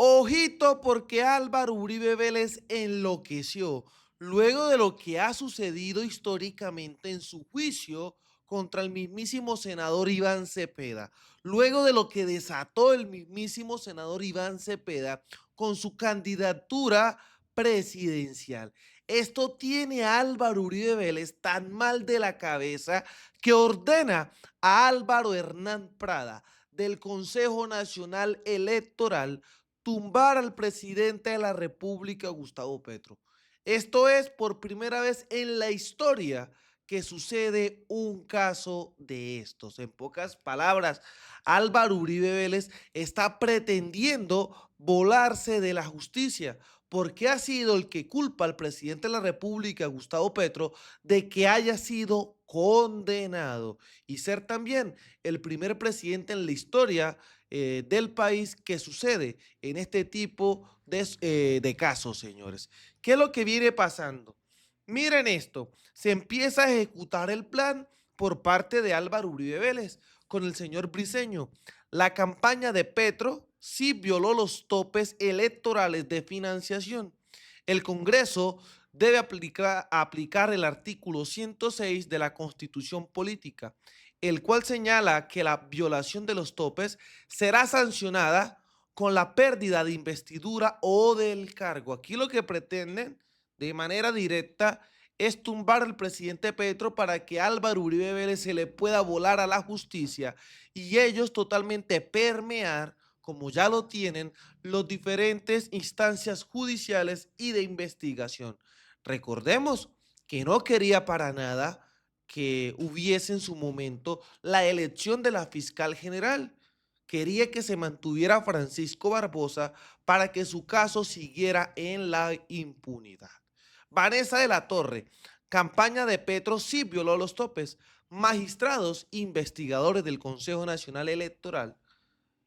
Ojito porque Álvaro Uribe Vélez enloqueció luego de lo que ha sucedido históricamente en su juicio contra el mismísimo senador Iván Cepeda, luego de lo que desató el mismísimo senador Iván Cepeda con su candidatura presidencial. Esto tiene a Álvaro Uribe Vélez tan mal de la cabeza que ordena a Álvaro Hernán Prada del Consejo Nacional Electoral tumbar al presidente de la República, Gustavo Petro. Esto es por primera vez en la historia que sucede un caso de estos. En pocas palabras, Álvaro Uribe Vélez está pretendiendo volarse de la justicia porque ha sido el que culpa al presidente de la República, Gustavo Petro, de que haya sido condenado y ser también el primer presidente en la historia del país que sucede en este tipo de casos, señores. ¿Qué es lo que viene pasando? Miren esto, se empieza a ejecutar el plan por parte de Álvaro Uribe Vélez con el señor Briceño. La campaña de Petro sí violó los topes electorales de financiación. El Congreso debe aplicar el artículo 106 de la Constitución Política, el cual señala que la violación de los topes será sancionada con la pérdida de investidura o del cargo. Aquí lo que pretenden de manera directa es tumbar al presidente Petro para que Álvaro Uribe Vélez se le pueda volar a la justicia y ellos totalmente permear, como ya lo tienen, las diferentes instancias judiciales y de investigación. Recordemos que no quería para nada que hubiese en su momento la elección de la fiscal general. Quería que se mantuviera Francisco Barbosa para que su caso siguiera en la impunidad. Vanessa de la Torre, campaña de Petro sí violó los topes. Magistrados investigadores del Consejo Nacional Electoral,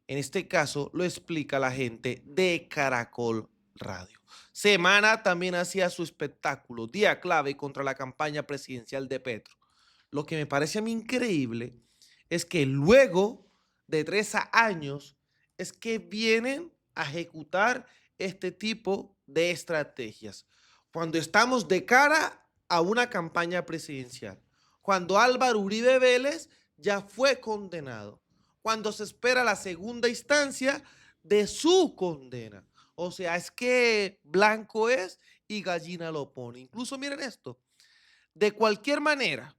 en este caso lo explica la gente de Caracol Radio. Semana también hacía su espectáculo, día clave contra la campaña presidencial de Petro. Lo que me parece a mí increíble es que luego de 3 años es que vienen a ejecutar este tipo de estrategias. Cuando estamos de cara a una campaña presidencial, cuando Álvaro Uribe Vélez ya fue condenado, cuando se espera la segunda instancia de su condena. O sea, es que blanco es y gallina lo pone. Incluso miren esto, de cualquier manera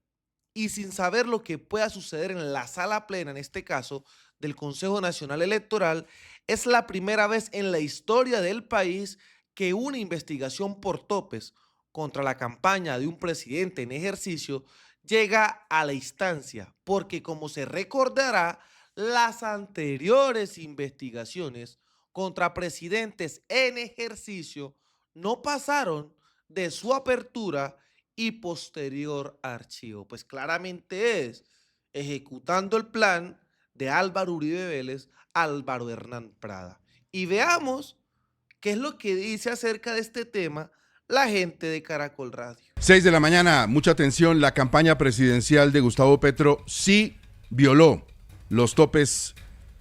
y sin saber lo que pueda suceder en la sala plena, en este caso, del Consejo Nacional Electoral, es la primera vez en la historia del país que una investigación por topes contra la campaña de un presidente en ejercicio llega a la instancia, porque como se recordará, las anteriores investigaciones contra presidentes en ejercicio no pasaron de su apertura y posterior archivo. Pues claramente es ejecutando el plan de Álvaro Uribe Vélez, Álvaro Hernán Prada. Y veamos qué es lo que dice acerca de este tema la gente de Caracol Radio. 6 de la mañana, mucha atención, la campaña presidencial de Gustavo Petro sí violó los topes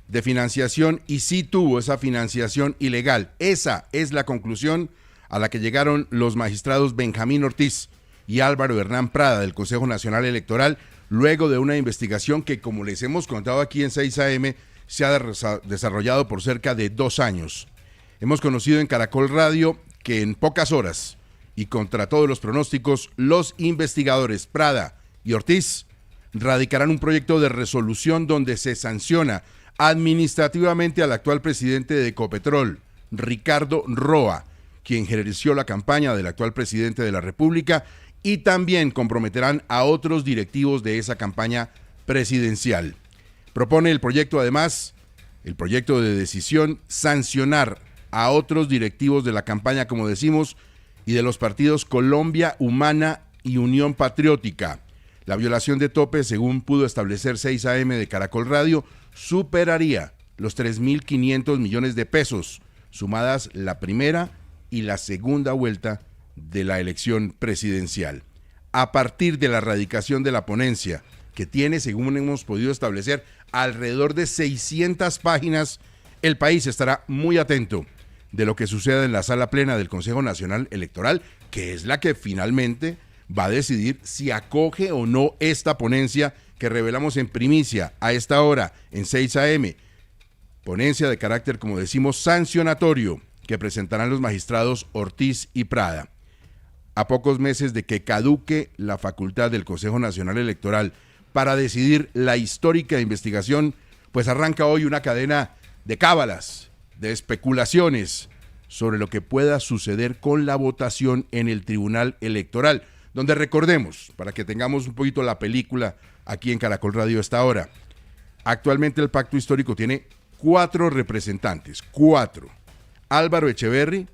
de financiación y sí tuvo esa financiación ilegal. Esa es la conclusión a la que llegaron los magistrados Benjamín Ortiz y Álvaro Hernán Prada del Consejo Nacional Electoral, luego de una investigación que, como les hemos contado aquí en 6 AM, se ha desarrollado por cerca de 2 años. Hemos conocido en Caracol Radio que en pocas horas y contra todos los pronósticos, los investigadores Prada y Ortiz radicarán un proyecto de resolución donde se sanciona administrativamente al actual presidente de Ecopetrol, Ricardo Roa, quien ejerció la campaña del actual presidente de la República, y también comprometerán a otros directivos de esa campaña presidencial. Propone el proyecto, además, el proyecto de decisión, sancionar a otros directivos de la campaña, como decimos, y de los partidos Colombia Humana y Unión Patriótica. La violación de tope, según pudo establecer 6 AM de Caracol Radio, superaría los 3.500 millones de pesos, sumadas la primera y la segunda vuelta de la elección presidencial. A partir de la radicación de la ponencia, que tiene, según hemos podido establecer, alrededor de 600 páginas, el país estará muy atento de lo que suceda en la sala plena del Consejo Nacional Electoral, que es la que finalmente va a decidir si acoge o no esta ponencia que revelamos en primicia a esta hora, en 6 a.m., ponencia de carácter, como decimos, sancionatorio, que presentarán los magistrados Ortiz y Prada. A pocos meses de que caduque la facultad del Consejo Nacional Electoral para decidir la histórica investigación, pues arranca hoy una cadena de cábalas, de especulaciones sobre lo que pueda suceder con la votación en el Tribunal Electoral, donde recordemos, para que tengamos un poquito la película aquí en Caracol Radio a esta hora, actualmente el pacto histórico tiene 4 representantes, 4. Álvaro Echeverry,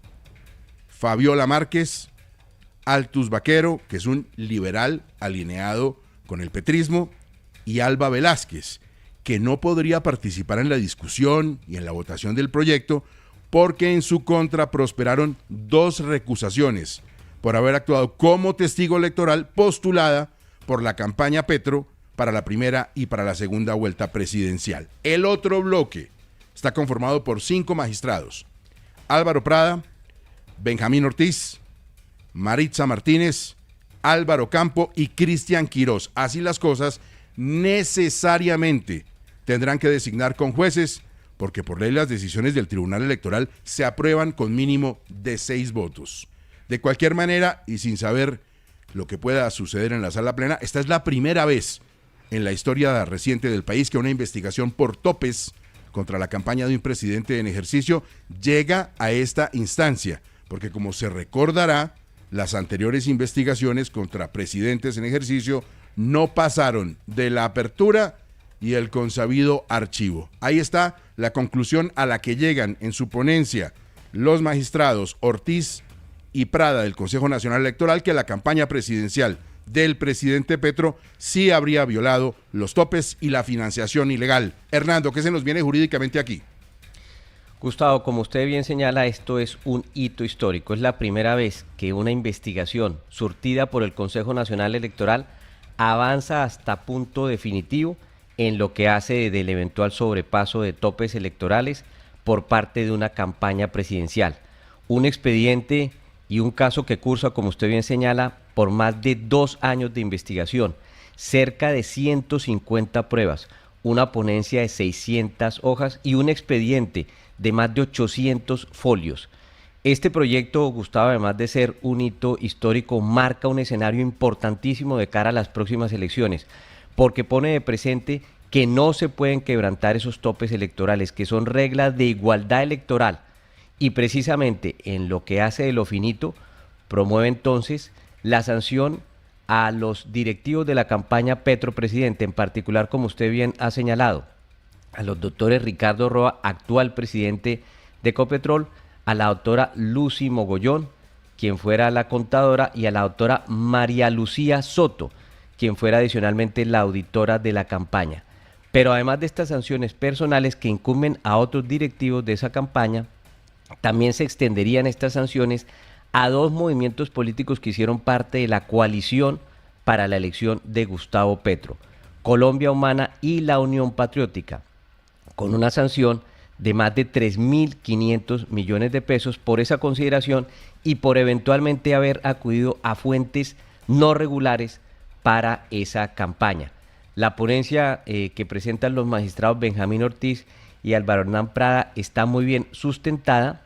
Fabiola Márquez, Altus Vaquero, que es un liberal alineado con el petrismo, y Alba Velázquez, que no podría participar en la discusión y en la votación del proyecto porque en su contra prosperaron 2 recusaciones por haber actuado como testigo electoral postulada por la campaña Petro para la primera y para la segunda vuelta presidencial. El otro bloque está conformado por 5 magistrados: Álvaro Prada, Benjamín Ortiz, Maritza Martínez, Álvaro Campo y Cristian Quirós. Así las cosas, necesariamente tendrán que designar con jueces, porque por ley las decisiones del Tribunal Electoral se aprueban con mínimo de 6 votos. De cualquier manera, y sin saber lo que pueda suceder en la sala plena, esta es la primera vez en la historia reciente del país que una investigación por topes contra la campaña de un presidente en ejercicio llega a esta instancia, porque como se recordará, las anteriores investigaciones contra presidentes en ejercicio no pasaron de la apertura y el consabido archivo. Ahí está la conclusión a la que llegan en su ponencia los magistrados Ortiz y Prada del Consejo Nacional Electoral, que la campaña presidencial del presidente Petro sí habría violado los topes y la financiación ilegal. Hernando, ¿qué se nos viene jurídicamente aquí? Gustavo, como usted bien señala, esto es un hito histórico. Es la primera vez que una investigación surtida por el Consejo Nacional Electoral avanza hasta punto definitivo en lo que hace del eventual sobrepaso de topes electorales por parte de una campaña presidencial. Un expediente y un caso que cursa, como usted bien señala, por más de 2 años de investigación, cerca de 150 pruebas, una ponencia de 600 hojas y un expediente de más de 800 folios. Este proyecto, Gustavo, además de ser un hito histórico, marca un escenario importantísimo de cara a las próximas elecciones, porque pone de presente que no se pueden quebrantar esos topes electorales, que son reglas de igualdad electoral, y precisamente en lo que hace de lo finito, promueve entonces la sanción a los directivos de la campaña Petro Presidente, en particular, como usted bien ha señalado, a los doctores Ricardo Roa, actual presidente de Ecopetrol, a la doctora Lucy Mogollón, quien fuera la contadora, y a la doctora María Lucía Soto, quien fuera adicionalmente la auditora de la campaña. Pero además de estas sanciones personales que incumben a otros directivos de esa campaña, también se extenderían estas sanciones a 2 movimientos políticos que hicieron parte de la coalición para la elección de Gustavo Petro, Colombia Humana y la Unión Patriótica, con una sanción de más de 3.500 millones de pesos por esa consideración y por eventualmente haber acudido a fuentes no regulares para esa campaña. La ponencia que presentan los magistrados Benjamín Ortiz y Álvaro Hernán Prada está muy bien sustentada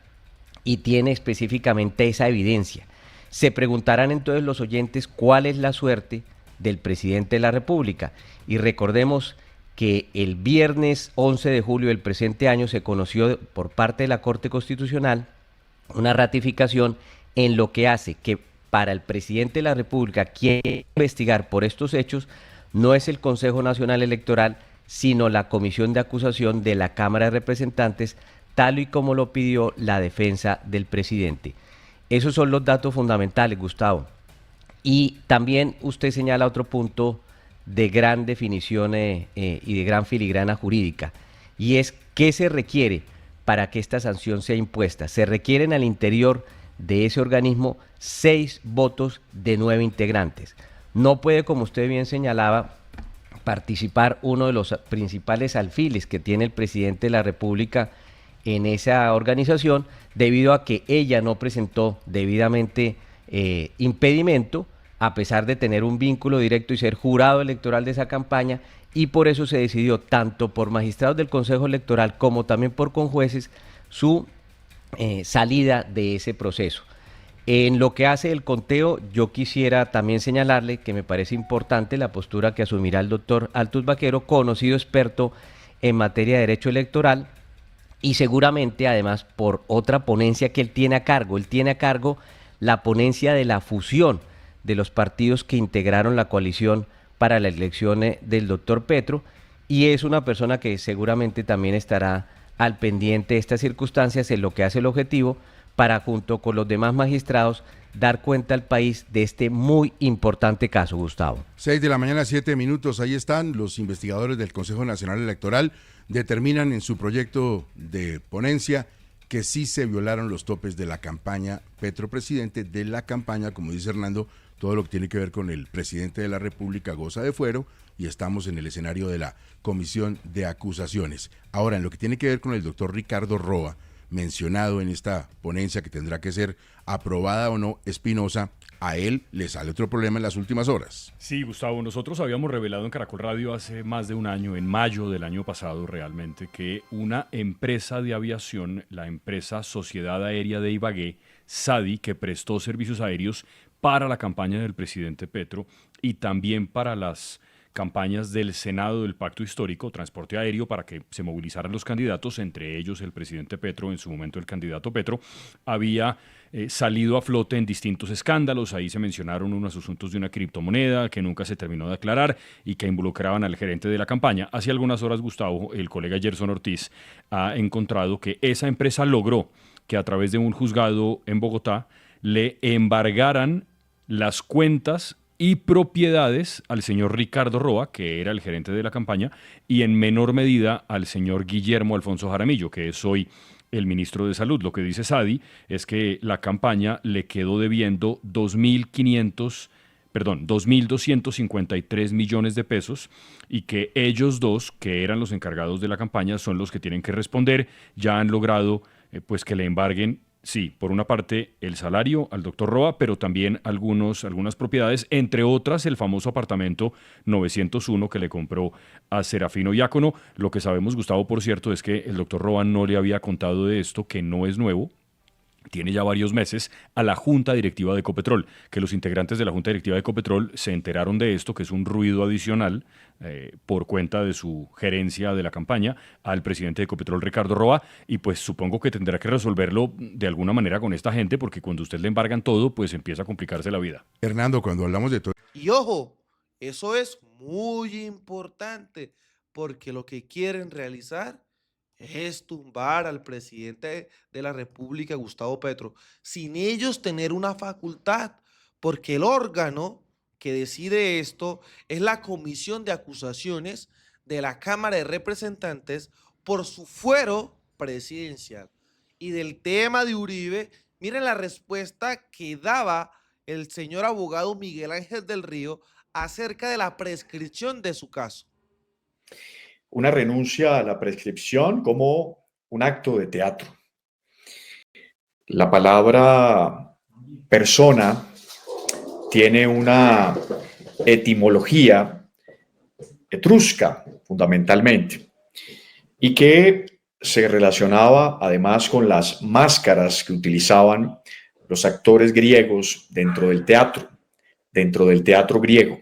y tiene específicamente esa evidencia. Se preguntarán entonces los oyentes cuál es la suerte del presidente de la República. Y recordemos que el viernes 11 de julio del presente año se conoció por parte de la Corte Constitucional una ratificación en lo que hace que para el presidente de la República quien investigar por estos hechos no es el Consejo Nacional Electoral, sino la Comisión de Acusación de la Cámara de Representantes, tal y como lo pidió la defensa del presidente. Esos son los datos fundamentales, Gustavo. Y también usted señala otro punto de gran definición y de gran filigrana jurídica, y es qué se requiere para que esta sanción sea impuesta. Se requieren al interior de ese organismo 6 votos de 9 integrantes. No puede, como usted bien señalaba, participar uno de los principales alfiles que tiene el presidente de la República en esa organización debido a que ella no presentó debidamente impedimento, a pesar de tener un vínculo directo y ser jurado electoral de esa campaña, y por eso se decidió tanto por magistrados del Consejo Electoral como también por conjueces su salida de ese proceso. En lo que hace el conteo, yo quisiera también señalarle que me parece importante la postura que asumirá el doctor Altus Baquero, conocido experto en materia de derecho electoral, y seguramente además por otra ponencia que él tiene a cargo. Él tiene a cargo la ponencia de la fusión de los partidos que integraron la coalición para la elección del doctor Petro, y es una persona que seguramente también estará al pendiente de estas circunstancias en lo que hace el objetivo para, junto con los demás magistrados, dar cuenta al país de este muy importante caso, Gustavo. 6 de la mañana, 7 minutos, ahí están los investigadores del Consejo Nacional Electoral, determinan en su proyecto de ponencia que sí se violaron los topes de la campaña Petro Presidente, de la campaña, como dice Hernando, todo lo que tiene que ver con el presidente de la República goza de fuero, y estamos en el escenario de la comisión de acusaciones. Ahora, en lo que tiene que ver con el doctor Ricardo Roa, mencionado en esta ponencia que tendrá que ser aprobada o no, Espinosa, a él le sale otro problema en las últimas horas. Sí, Gustavo, nosotros habíamos revelado en Caracol Radio hace más de un año, en mayo del año pasado realmente, que una empresa de aviación, la empresa Sociedad Aérea de Ibagué, SADI, que prestó servicios aéreos para la campaña del presidente Petro y también para las campañas del Senado del Pacto Histórico, transporte aéreo para que se movilizaran los candidatos, entre ellos el presidente Petro, en su momento el candidato Petro, había salido a flote en distintos escándalos. Ahí se mencionaron unos asuntos de una criptomoneda que nunca se terminó de aclarar y que involucraban al gerente de la campaña. Hace algunas horas, Gustavo, el colega Gerson Ortiz ha encontrado que esa empresa logró que a través de un juzgado en Bogotá le embargaran las cuentas y propiedades al señor Ricardo Roa, que era el gerente de la campaña, y en menor medida al señor Guillermo Alfonso Jaramillo, que es hoy el ministro de Salud. Lo que dice SADI es que la campaña le quedó debiendo 2.253 millones de pesos y que ellos dos, que eran los encargados de la campaña, son los que tienen que responder. Ya han logrado pues que le embarguen, sí, por una parte el salario al doctor Roa, pero también algunas propiedades, entre otras el famoso apartamento 901 que le compró a Serafino Diácono. Lo que sabemos, Gustavo, por cierto, es que el doctor Roa no le había contado de esto, que no es nuevo, tiene ya varios meses, a la Junta Directiva de Ecopetrol, que los integrantes de la Junta Directiva de Ecopetrol se enteraron de esto, que es un ruido adicional por cuenta de su gerencia de la campaña al presidente de Ecopetrol, Ricardo Roa, y pues supongo que tendrá que resolverlo de alguna manera con esta gente, porque cuando usted le embargan todo, pues empieza a complicarse la vida. Hernando, cuando hablamos de todo... Y ojo, eso es muy importante, porque lo que quieren realizar es tumbar al presidente de la República, Gustavo Petro, sin ellos tener una facultad, porque el órgano que decide esto es la Comisión de Acusaciones de la Cámara de Representantes por su fuero presidencial. Y del tema de Uribe, miren la respuesta que daba el señor abogado Miguel Ángel del Río acerca de la prescripción de su caso. Una renuncia a la prescripción como un acto de teatro. La palabra persona tiene una etimología etrusca, fundamentalmente, y que se relacionaba además con las máscaras que utilizaban los actores griegos dentro del teatro griego.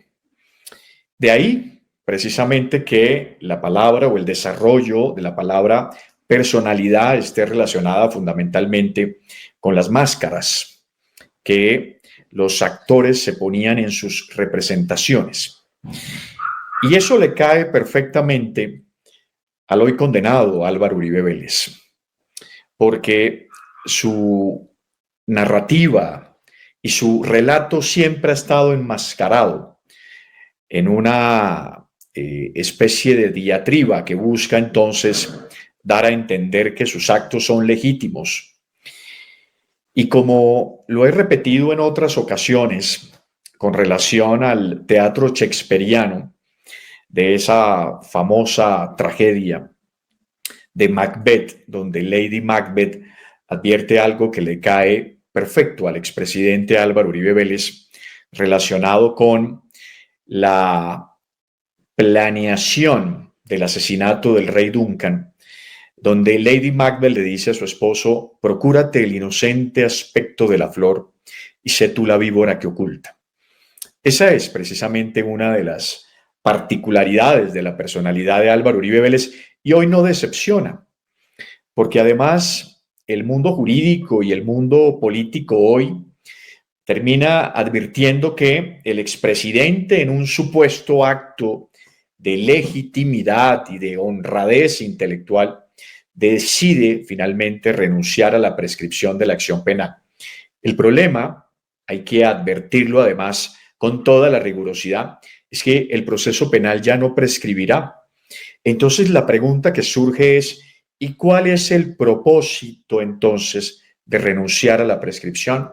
De ahí precisamente que la palabra o el desarrollo de la palabra personalidad esté relacionada fundamentalmente con las máscaras que los actores se ponían en sus representaciones. Y eso le cae perfectamente al hoy condenado Álvaro Uribe Vélez, porque su narrativa y su relato siempre ha estado enmascarado en una especie de diatriba que busca entonces dar a entender que sus actos son legítimos. Y como lo he repetido en otras ocasiones con relación al teatro shakespeariano, de esa famosa tragedia de Macbeth, donde Lady Macbeth advierte algo que le cae perfecto al expresidente Álvaro Uribe Vélez relacionado con la planeación del asesinato del rey Duncan, donde Lady Macbeth le dice a su esposo: procúrate el inocente aspecto de la flor y sé tú la víbora que oculta. Esa es precisamente una de las particularidades de la personalidad de Álvaro Uribe Vélez, y hoy no decepciona, porque además el mundo jurídico y el mundo político hoy termina advirtiendo que el expresidente, en un supuesto acto de legitimidad y de honradez intelectual, decide finalmente renunciar a la prescripción de la acción penal. El problema, hay que advertirlo además con toda la rigurosidad, es que el proceso penal ya no prescribirá. Entonces la pregunta que surge es: ¿y cuál es el propósito entonces de renunciar a la prescripción?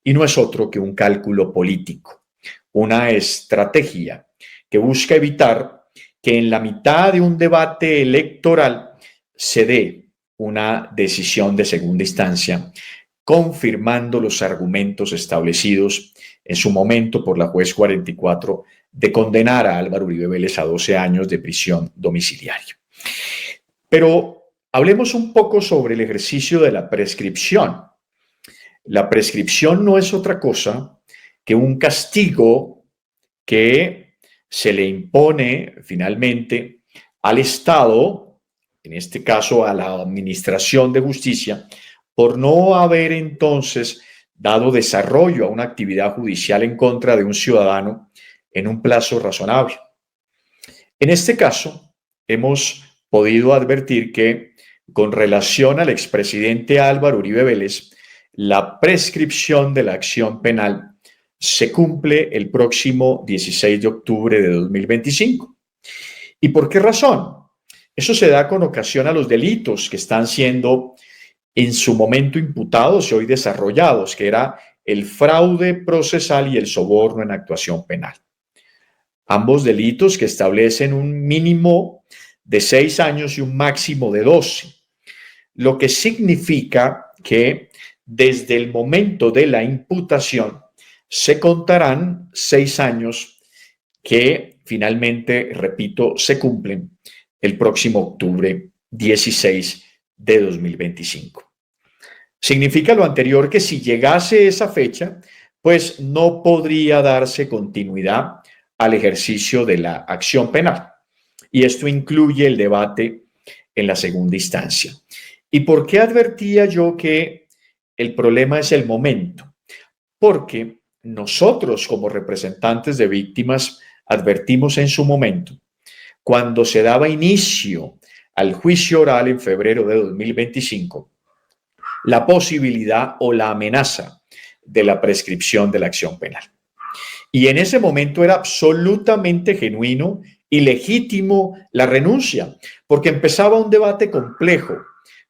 Y no es otro que un cálculo político, una estrategia que busca evitar que en la mitad de un debate electoral se dé una decisión de segunda instancia, confirmando los argumentos establecidos en su momento por la juez 44 de condenar a Álvaro Uribe Vélez a 12 años de prisión domiciliaria. Pero hablemos un poco sobre el ejercicio de la prescripción. La prescripción no es otra cosa que un castigo que se le impone finalmente al Estado, en este caso a la Administración de Justicia, por no haber entonces dado desarrollo a una actividad judicial en contra de un ciudadano en un plazo razonable. En este caso, hemos podido advertir que con relación al expresidente Álvaro Uribe Vélez, la prescripción de la acción penal se cumple el próximo 16 de octubre de 2025. ¿Y por qué razón? Eso se da con ocasión a los delitos que están siendo en su momento imputados y hoy desarrollados, que era el fraude procesal y el soborno en actuación penal. Ambos delitos que establecen un mínimo de 6 años y un máximo de 12, lo que significa que desde el momento de la imputación se contarán 6 años que finalmente, repito, se cumplen el próximo octubre 16 de 2025. Significa lo anterior que si llegase esa fecha, pues no podría darse continuidad al ejercicio de la acción penal. Y esto incluye el debate en la segunda instancia. ¿Y por qué advertía yo que el problema es el momento? Porque nosotros, como representantes de víctimas, advertimos en su momento, cuando se daba inicio al juicio oral en febrero de 2025, la posibilidad o la amenaza de la prescripción de la acción penal. Y en ese momento era absolutamente genuino y legítimo la renuncia, porque empezaba un debate complejo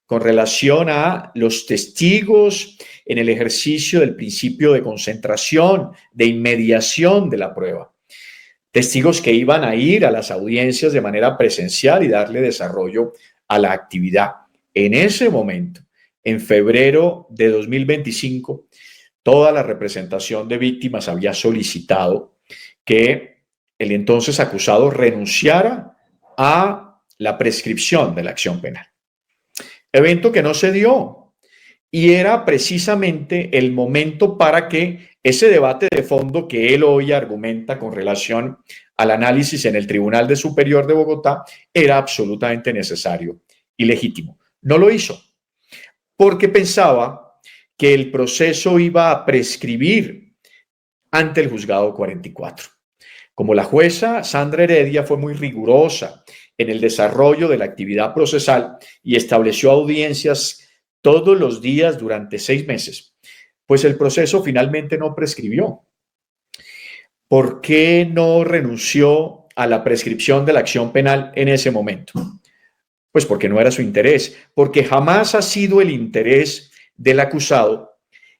con relación a los testigos en el ejercicio del principio de concentración, de inmediación de la prueba. Testigos que iban a ir a las audiencias de manera presencial y darle desarrollo a la actividad. En ese momento, en febrero de 2025, toda la representación de víctimas había solicitado que el entonces acusado renunciara a la prescripción de la acción penal. Evento que no se dio, y era precisamente el momento para que ese debate de fondo que él hoy argumenta con relación al análisis en el Tribunal Superior de Bogotá era absolutamente necesario y legítimo. No lo hizo porque pensaba que el proceso iba a prescribir ante el juzgado 44. Como la jueza Sandra Heredia fue muy rigurosa en el desarrollo de la actividad procesal y estableció audiencias todos los días durante 6 meses, pues el proceso finalmente no prescribió. ¿Por qué no renunció a la prescripción de la acción penal en ese momento? Pues porque no era su interés, porque jamás ha sido el interés del acusado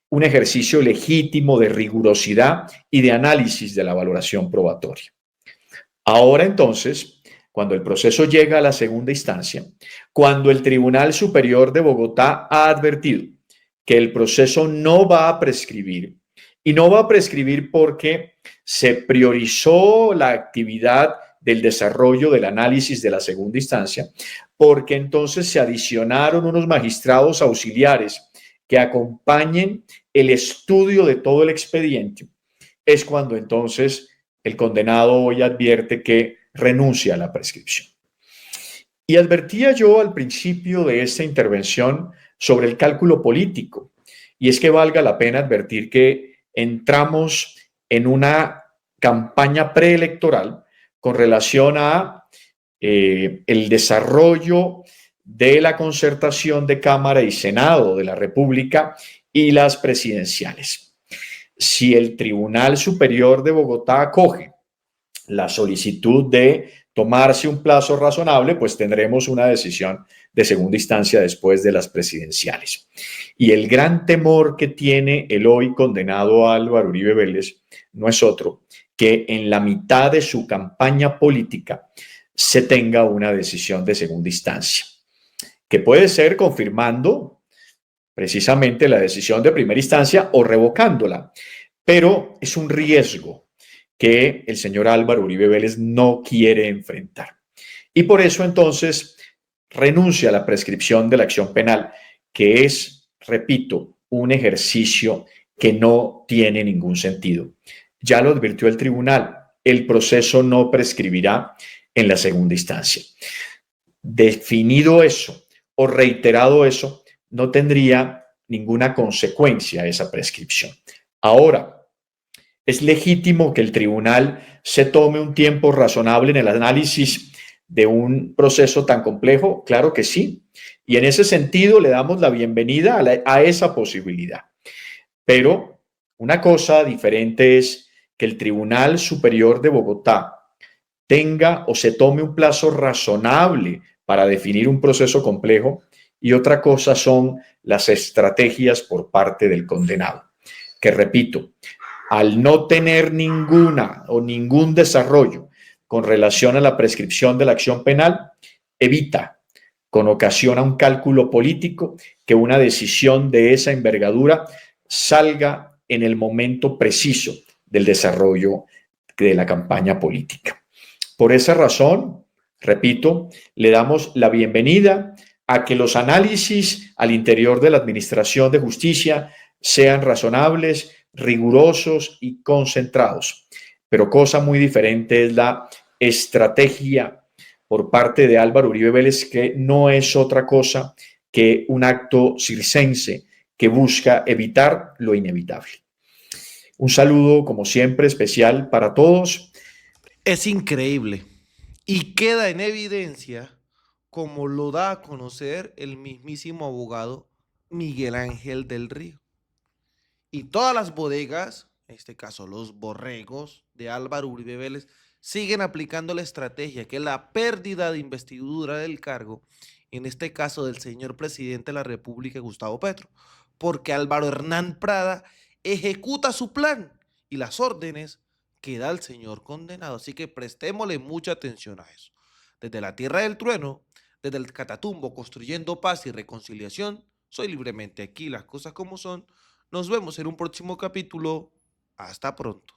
un ejercicio legítimo de rigurosidad y de análisis de la valoración probatoria. Ahora entonces, cuando el proceso llega a la segunda instancia, cuando el Tribunal Superior de Bogotá ha advertido que el proceso no va a prescribir, y no va a prescribir porque se priorizó la actividad del desarrollo del análisis de la segunda instancia, porque entonces se adicionaron unos magistrados auxiliares que acompañen el estudio de todo el expediente, es cuando entonces el condenado hoy advierte que renuncia a la prescripción. Y advertía yo al principio de esta intervención sobre el cálculo político, y es que valga la pena advertir que entramos en una campaña preelectoral con relación a el desarrollo de la concertación de Cámara y Senado de la República y las presidenciales. Si el Tribunal Superior de Bogotá acoge la solicitud de tomarse un plazo razonable, pues tendremos una decisión de segunda instancia después de las presidenciales. Y el gran temor que tiene el hoy condenado Álvaro Uribe Vélez no es otro que en la mitad de su campaña política se tenga una decisión de segunda instancia, que puede ser confirmando precisamente la decisión de primera instancia o revocándola, pero es un riesgo que el señor Álvaro Uribe Vélez no quiere enfrentar. Y por eso entonces renuncia a la prescripción de la acción penal, que es, repito, un ejercicio que no tiene ningún sentido. Ya lo advirtió el tribunal, el proceso no prescribirá en la segunda instancia. Definido eso o reiterado eso, no tendría ninguna consecuencia esa prescripción. Ahora, ¿es legítimo que el tribunal se tome un tiempo razonable en el análisis de un proceso tan complejo? Claro que sí. Y en ese sentido le damos la bienvenida a esa posibilidad. Pero una cosa diferente es que el Tribunal Superior de Bogotá tenga o se tome un plazo razonable para definir un proceso complejo, y otra cosa son las estrategias por parte del condenado, que repito, al no tener ninguna o ningún desarrollo con relación a la prescripción de la acción penal, evita, con ocasión a un cálculo político, que una decisión de esa envergadura salga en el momento preciso del desarrollo de la campaña política. Por esa razón, repito, le damos la bienvenida a que los análisis al interior de la Administración de Justicia sean razonables, rigurosos y concentrados. Pero cosa muy diferente es la estrategia por parte de Álvaro Uribe Vélez, que no es otra cosa que un acto circense que busca evitar lo inevitable. Un saludo, como siempre, especial para todos. Es increíble y queda en evidencia, como lo da a conocer el mismísimo abogado Miguel Ángel del Río. Y todas las bodegas, en este caso los borregos de Álvaro Uribe Vélez, siguen aplicando la estrategia que es la pérdida de investidura del cargo, en este caso del señor presidente de la República, Gustavo Petro, porque Álvaro Hernán Prada ejecuta su plan y las órdenes que da el señor condenado. Así que prestémosle mucha atención a eso. Desde la tierra del trueno, desde el Catatumbo, construyendo paz y reconciliación, soy libremente aquí, las cosas como son. Nos vemos en un próximo capítulo. Hasta pronto.